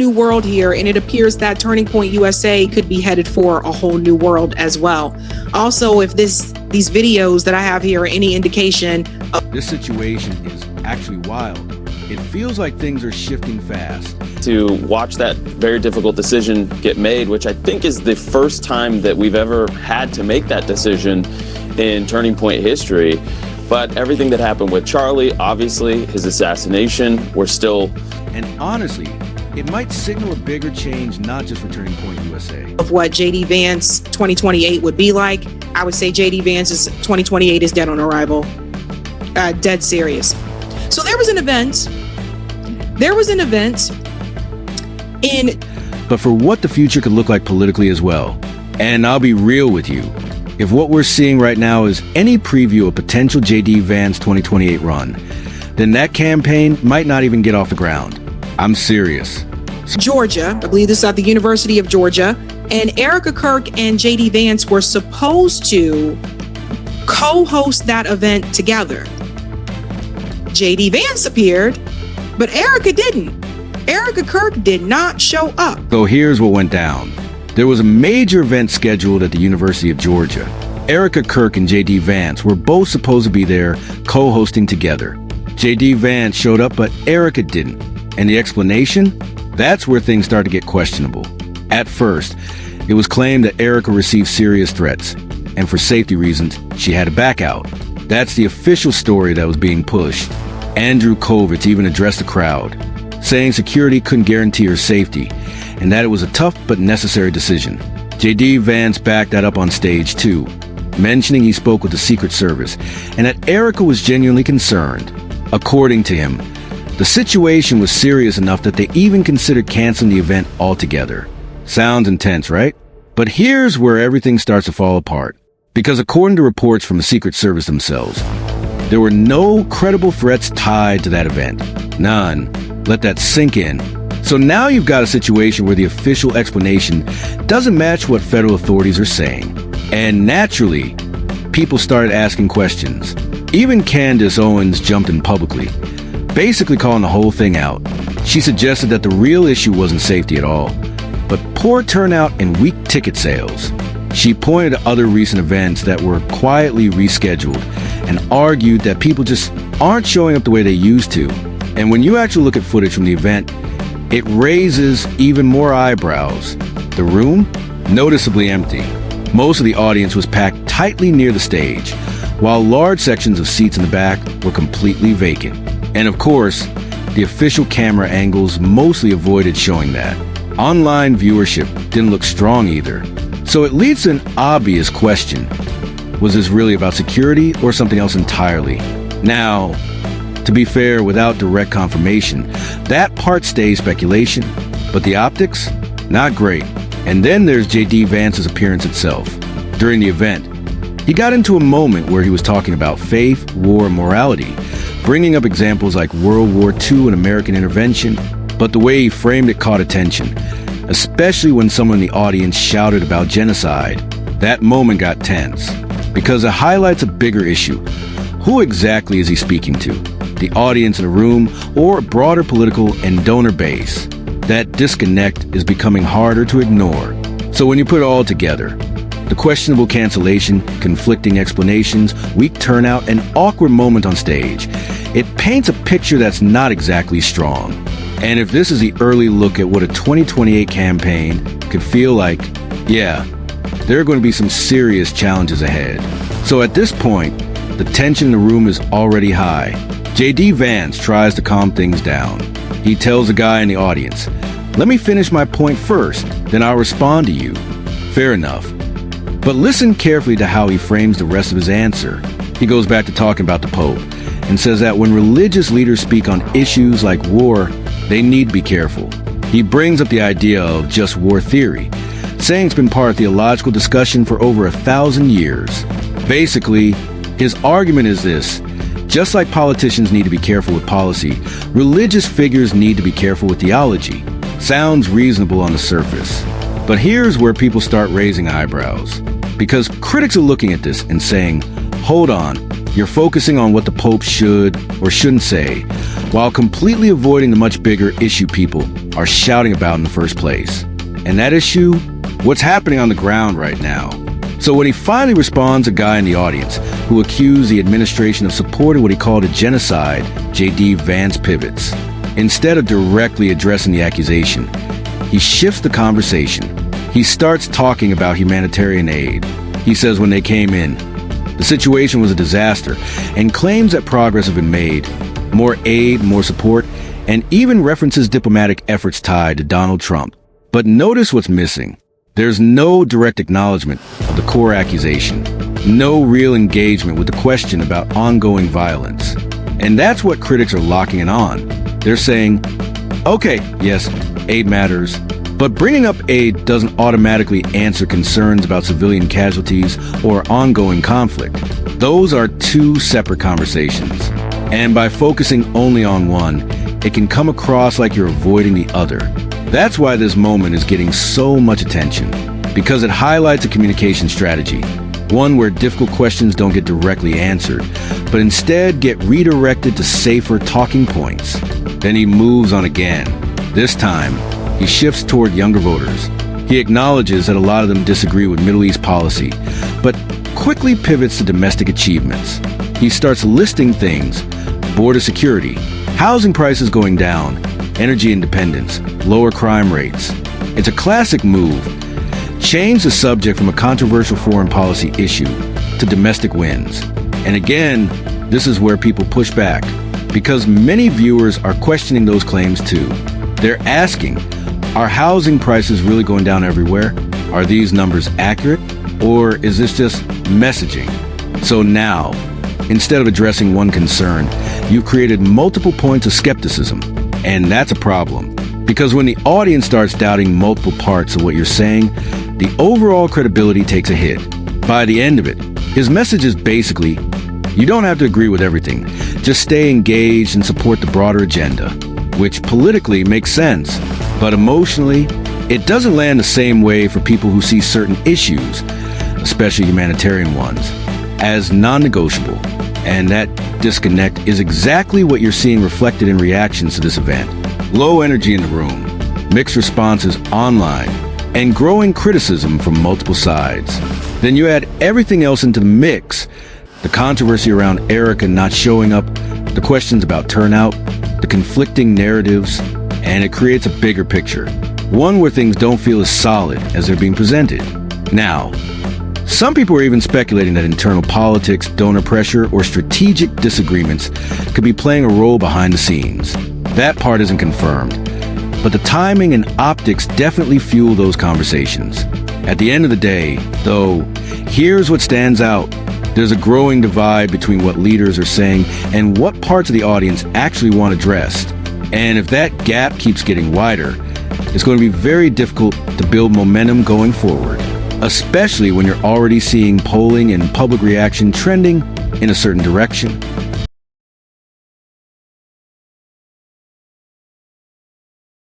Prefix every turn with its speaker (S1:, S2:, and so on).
S1: new world here, and it appears that Turning Point USA could be headed for a whole new world as well. Also, if these videos that I have here are any indication of
S2: this situation is actually wild. It feels like things are shifting fast.
S3: To watch that very difficult decision get made, which I think is the first time that we've ever had to make that decision in Turning Point history. But everything that happened with Charlie, obviously, his assassination, we're still...
S2: And honestly, it might signal a bigger change, not just for Turning Point USA.
S1: Of what J.D. Vance 2028 would be like, I would say J.D. Vance's 2028 is dead on arrival. Dead serious. So there was an event
S2: But for what the future could look like politically as well. And I'll be real with you. If what we're seeing right now is any preview of potential J.D. Vance 2028 run, then that campaign might not even get off the ground. I'm serious.
S1: Georgia, I believe this is at the University of Georgia, and Erika Kirk and J.D. Vance were supposed to co-host that event together. J.D. Vance appeared, but Erika didn't. Erika Kirk did not show up.
S2: So here's what went down. There was a major event scheduled at the University of Georgia. Erika Kirk and J.D. Vance were both supposed to be there co-hosting together. J.D. Vance showed up, but Erika didn't. And the explanation? That's where things started to get questionable. At first, it was claimed that Erika received serious threats, and for safety reasons, she had to back out. That's the official story that was being pushed. Andrew Kovitz even addressed the crowd, saying security couldn't guarantee her safety, and that it was a tough but necessary decision. J.D. Vance backed that up on stage too, mentioning he spoke with the Secret Service, and that Erika was genuinely concerned. According to him, the situation was serious enough that they even considered canceling the event altogether. Sounds intense, right? But here's where everything starts to fall apart. Because according to reports from the Secret Service themselves, there were no credible threats tied to that event. None. Let that sink in. So now you've got a situation where the official explanation doesn't match what federal authorities are saying. And naturally, people started asking questions. Even Candace Owens jumped in publicly, basically calling the whole thing out. She suggested that the real issue wasn't safety at all, but poor turnout and weak ticket sales. She pointed to other recent events that were quietly rescheduled and argued that people just aren't showing up the way they used to. And when you actually look at footage from the event, it raises even more eyebrows. The room? Noticeably empty. Most of the audience was packed tightly near the stage, while large sections of seats in the back were completely vacant. And of course, the official camera angles mostly avoided showing that. Online viewership didn't look strong either. So it leads to an obvious question. Was this really about security or something else entirely? Now, to be fair, without direct confirmation, that part stays speculation, but the optics? Not great. And then there's J.D. Vance's appearance itself. During the event, he got into a moment where he was talking about faith, war, and morality, bringing up examples like World War II and American intervention, but the way he framed it caught attention, especially when someone in the audience shouted about genocide. That moment got tense, because it highlights a bigger issue. Who exactly is he speaking to? The audience in a room, or a broader political and donor base? That disconnect is becoming harder to ignore. So when you put it all together, the questionable cancellation, conflicting explanations, weak turnout, and awkward moment on stage, it paints a picture that's not exactly strong. And if this is the early look at what a 2028 campaign could feel like, yeah, there are going to be some serious challenges ahead. So at this point, the tension in the room is already high. J.D. Vance tries to calm things down. He tells the guy in the audience, "Let me finish my point first, then I'll respond to you." Fair enough. But listen carefully to how he frames the rest of his answer. He goes back to talking about the Pope and says that when religious leaders speak on issues like war, they need to be careful. He brings up the idea of just war theory, saying it's been part of theological discussion for over 1,000 years. Basically, his argument is this: just like politicians need to be careful with policy, religious figures need to be careful with theology. Sounds reasonable on the surface. But here's where people start raising eyebrows. Because critics are looking at this and saying, hold on, You're focusing on what the Pope should or shouldn't say, while completely avoiding the much bigger issue people are shouting about in the first place. And that issue? What's happening on the ground right now? So when he finally responds, a guy in the audience who accused the administration of supporting what he called a genocide, J.D. Vance pivots. Instead of directly addressing the accusation, he shifts the conversation. He starts talking about humanitarian aid. He says when they came in, the situation was a disaster, and claims that progress had been made. More aid, more support, and even references diplomatic efforts tied to Donald Trump. But notice what's missing. There's no direct acknowledgement of the core accusation. No real engagement with the question about ongoing violence. And that's what critics are locking in on. They're saying, okay, yes, aid matters, but bringing up aid doesn't automatically answer concerns about civilian casualties or ongoing conflict. Those are two separate conversations. And by focusing only on one, it can come across like you're avoiding the other. That's why this moment is getting so much attention, because it highlights a communication strategy, one where difficult questions don't get directly answered, but instead get redirected to safer talking points. Then he moves on again. This time, he shifts toward younger voters. He acknowledges that a lot of them disagree with Middle East policy, but quickly pivots to domestic achievements. He starts listing things: border security, housing prices going down, energy independence, lower crime rates. It's a classic move. Change the subject from a controversial foreign policy issue to domestic wins. And again, this is where people push back, because many viewers are questioning those claims too. They're asking, are housing prices really going down everywhere? Are these numbers accurate? Or is this just messaging? So now, instead of addressing one concern, you've created multiple points of skepticism. And that's a problem, because when the audience starts doubting multiple parts of what you're saying, the overall credibility takes a hit. By the end of it, his message is basically, you don't have to agree with everything, just stay engaged and support the broader agenda, which politically makes sense, but emotionally, it doesn't land the same way for people who see certain issues, especially humanitarian ones, as non-negotiable. And that disconnect is exactly what you're seeing reflected in reactions to this event. Low energy in the room, mixed responses online, and growing criticism from multiple sides. Then you add everything else into the mix: the controversy around Erika not showing up, the questions about turnout, the conflicting narratives, and it creates a bigger picture, one where things don't feel as solid as they're being presented. Now, some people are even speculating that internal politics, donor pressure, or strategic disagreements could be playing a role behind the scenes. That part isn't confirmed, but the timing and optics definitely fuel those conversations. At the end of the day, though, here's what stands out. There's a growing divide between what leaders are saying and what parts of the audience actually want addressed. And if that gap keeps getting wider, it's going to be very difficult to build momentum going forward, especially when you're already seeing polling and public reaction trending in a certain direction.